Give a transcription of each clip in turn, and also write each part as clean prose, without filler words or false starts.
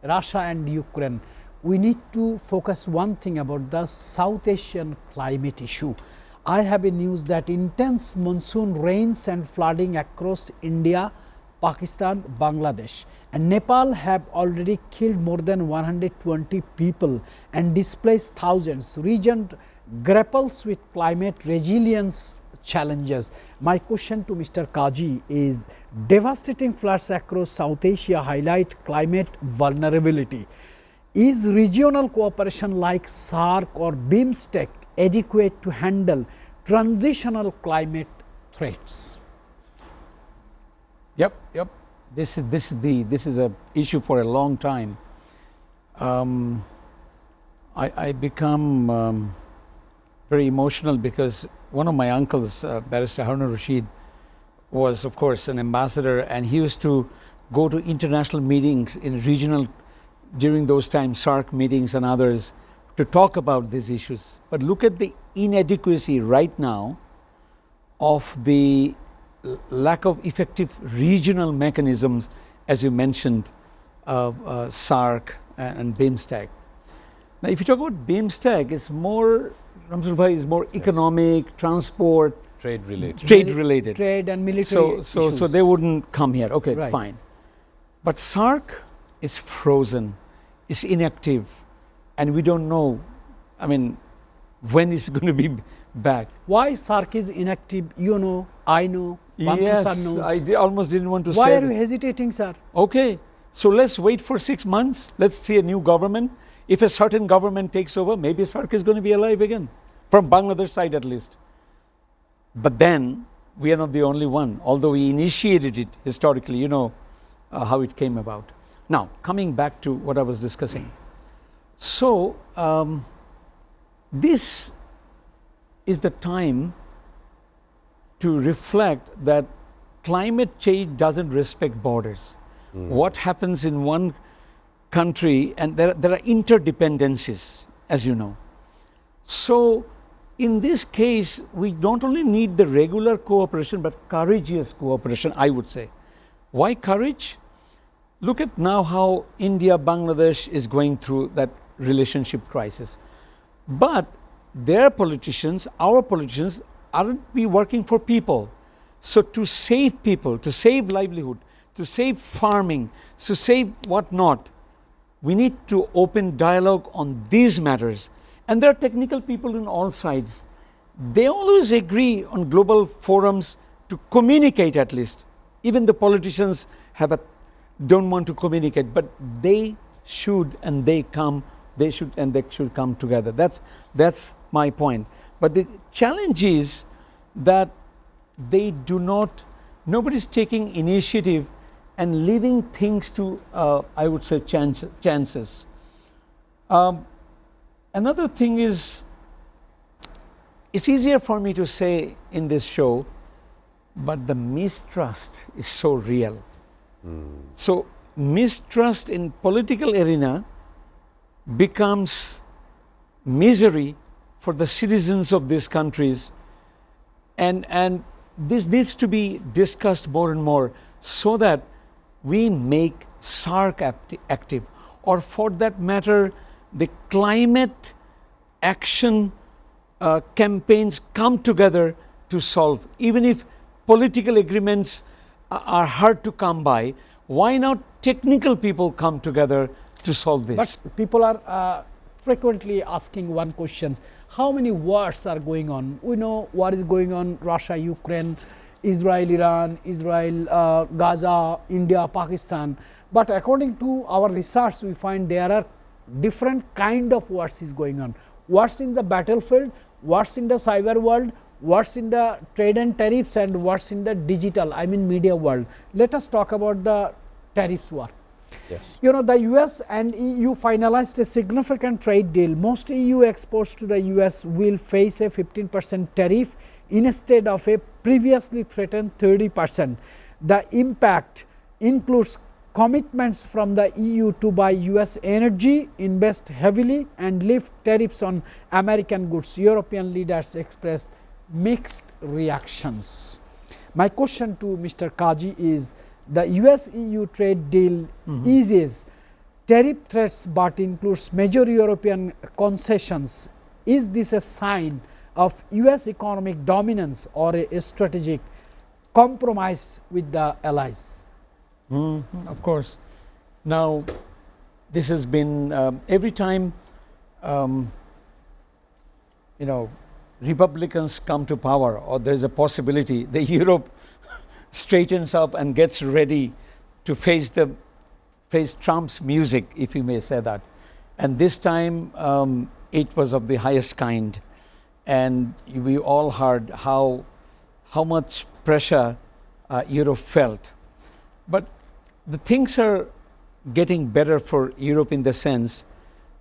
Russia and Ukraine, we need to focus one thing about the South Asian climate issue. I have a news that intense monsoon rains and flooding across India, Pakistan, Bangladesh and Nepal have already killed more than 120 people and displaced thousands. Region grapples with climate resilience challenges. My question to Mr. Kaji is, devastating floods across South Asia highlight climate vulnerability. Is regional cooperation like SAARC or BIMSTEC adequate to handle transitional climate threats? Yep. This is a issue for a long time. I become very emotional because one of my uncles, Barrister Harun Rashid, was of course an ambassador, and he used to go to international meetings in regional, during those times SAARC meetings and others, to talk about these issues. But look at the inadequacy right now of the lack of effective regional mechanisms, as you mentioned, SAARC and BIMSTEC. Now, if you talk about BIMSTEC, it's more, Ramzul Bhai, is more economic, transport, trade related. Trade and military issues. So they wouldn't come here. Okay, right. Fine. But SAARC is frozen, is inactive, and we don't know, I mean, when it's going to be back. Why SAARC is inactive? You know, I know, Yes, sir knows. I almost didn't want to say. Why are you hesitating, sir? Okay, so let's wait for 6 months. Let's see a new government. If a certain government takes over, maybe SAARC is going to be alive again, from Bangladesh side at least. But then, we are not the only one, although we initiated it historically, you know how it came about. Now, coming back to what I was discussing. So, this is the time to reflect that climate change doesn't respect borders. What happens in one country, and there are interdependencies, as you know. So, in this case, we don't only need the regular cooperation, but courageous cooperation, I would say. Why courage? Look at now how India, Bangladesh is going through that relationship crisis. But their politicians, our politicians, aren't we working for people? So to save people, to save livelihood, to save farming, to save whatnot, we need to open dialogue on these matters. And there are technical people in all sides. They always agree on global forums to communicate at least. Even the politicians don't want to communicate, but they should and they should come together. That's my point. But the challenge is that nobody's taking initiative and leaving things to, I would say, chances. Another thing is, it's easier for me to say in this show, but the mistrust is so real. So mistrust in political arena becomes misery for the citizens of these countries, and this needs to be discussed more and more so that we make SAARC active, or for that matter, the climate action campaigns come together to solve. Even if political agreements are hard to come by, why not technical people come together to solve this? But people are frequently asking one question: how many wars are going on? We know what is going on: Russia, Ukraine, Israel, Iran, Israel, Gaza, India, Pakistan. But according to our research, we find there are different kind of wars is going on. Wars in the battlefield, wars in the cyber world, wars in the trade and tariffs, and wars in the digital, I mean media world. Let us talk about the tariffs war. Yes. You know, the US and EU finalized a significant trade deal. Most EU exports to the US will face a 15% tariff instead of a previously threatened 30%. The impact includes commitments from the EU to buy US energy, invest heavily, and lift tariffs on American goods. European leaders expressed mixed reactions. My question to Mr. Kaji is, the US-EU trade deal eases tariff threats, but includes major European concessions. Is this a sign of US economic dominance or a strategic compromise with the allies? Of course. Now, this has been every time Republicans come to power, or there is a possibility, the Europe straightens up and gets ready to face Trump's music, if you may say that. And this time it was of the highest kind, and we all heard how much pressure Europe felt. But the things are getting better for Europe in the sense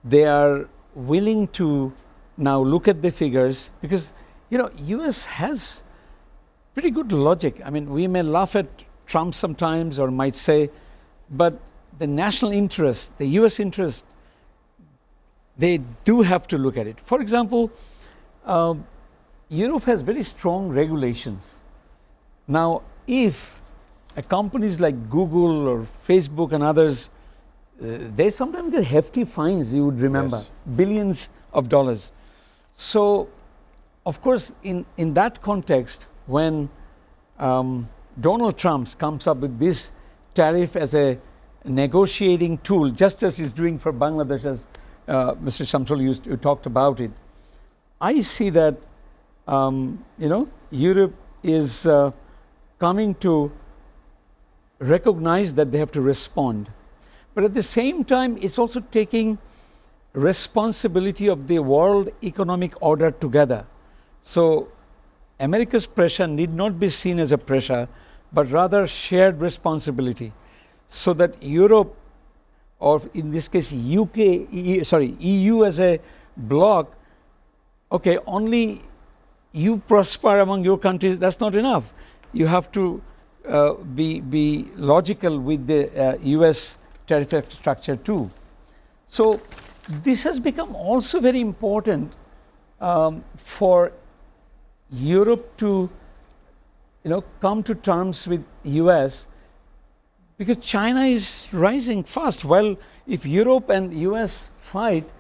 they are willing to now look at the figures, because US has pretty good logic. I mean, we may laugh at Trump sometimes or might say, but the national interest, the US interest, they do have to look at it. For example, Europe has very strong regulations. Now, if companies like Google or Facebook and others, they sometimes get hefty fines, you would remember, Yes. billions of dollars. So, of course, in that context, when Donald Trump comes up with this tariff as a negotiating tool, just as he's doing for Bangladesh, as Mr. Shamsul talked about it, I see that Europe is coming to recognize that they have to respond. But at the same time, it's also taking responsibility of the world economic order together. So America's pressure need not be seen as a pressure, but rather shared responsibility, so that Europe, or in this case EU as a bloc, okay, only you prosper among your countries, that's not enough. You have to be logical with the US tariff structure too. So this has become also very important for Europe to come to terms with US, because China is rising fast. Well, if Europe and US fight,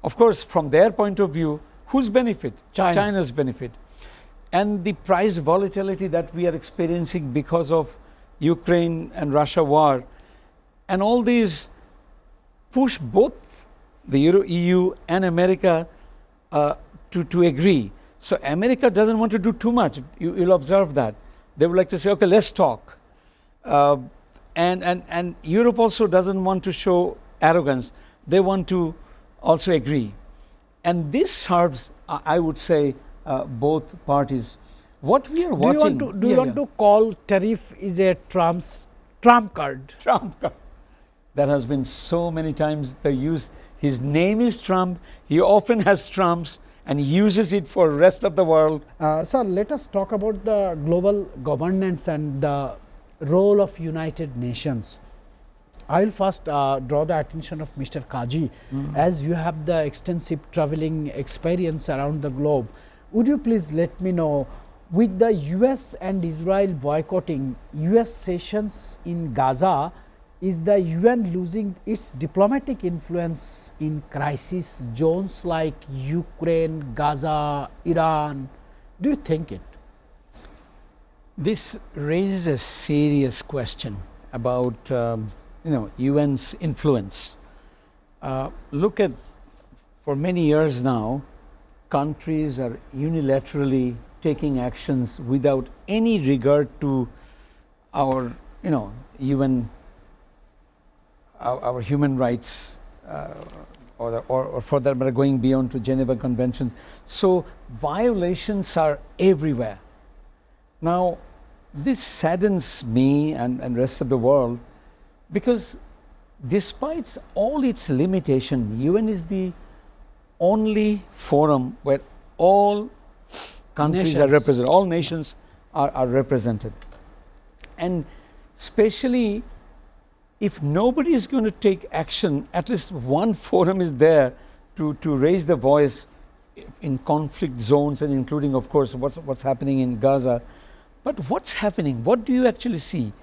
of course, from their point of view, whose benefit? China's benefit. And the price volatility that we are experiencing because of Ukraine and Russia war, and all these push both the EU and America to agree. So America doesn't want to do too much. You'll observe that. They would like to say, okay, let's talk. And Europe also doesn't want to show arrogance. They want to also agree. And this serves, I would say, both parties. What we are watching... Do you want to call tariff is a trump card? Trump card. That has been so many times the use. His name is Trump. He often has trumps and uses it for the rest of the world. Sir, let us talk about the global governance and the role of United Nations. I will first draw the attention of Mr. Kaji. As you have the extensive traveling experience around the globe, would you please let me know, with the US and Israel boycotting US sessions in Gaza, is the UN losing its diplomatic influence in crisis zones like Ukraine, Gaza, Iran? Do you think it? This raises a serious question about UN's influence. Look at, for many years now, countries are unilaterally taking actions without any regard to our UN, our human rights, or for that matter going beyond to Geneva Conventions. So violations are everywhere. Now, this saddens me and rest of the world, because despite all its limitation, UN is the only forum where all countries are represented, all nations are represented. And especially if nobody is going to take action, at least one forum is there to raise the voice in conflict zones, and including, of course, what's happening in Gaza. But what's happening? What do you actually see?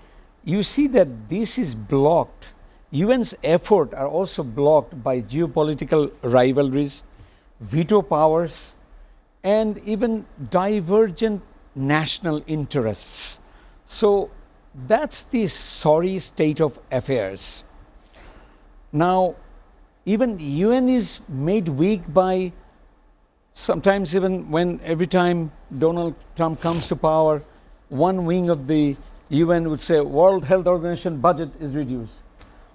You see that this is blocked. UN's effort are also blocked by geopolitical rivalries, veto powers, and even divergent national interests. So that's the sorry state of affairs. Now, even UN is made weak by sometimes even when every time Donald Trump comes to power, one wing of the UN would say World Health Organization budget is reduced,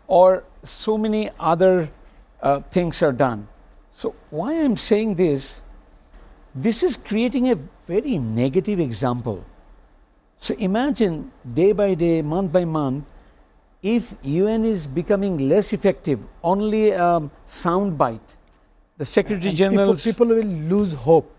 or so many other things are done. So why I'm saying this is creating a very negative example. So imagine day by day, month by month, if UN is becoming less effective, only a sound bite. The Secretary General, people will lose hope.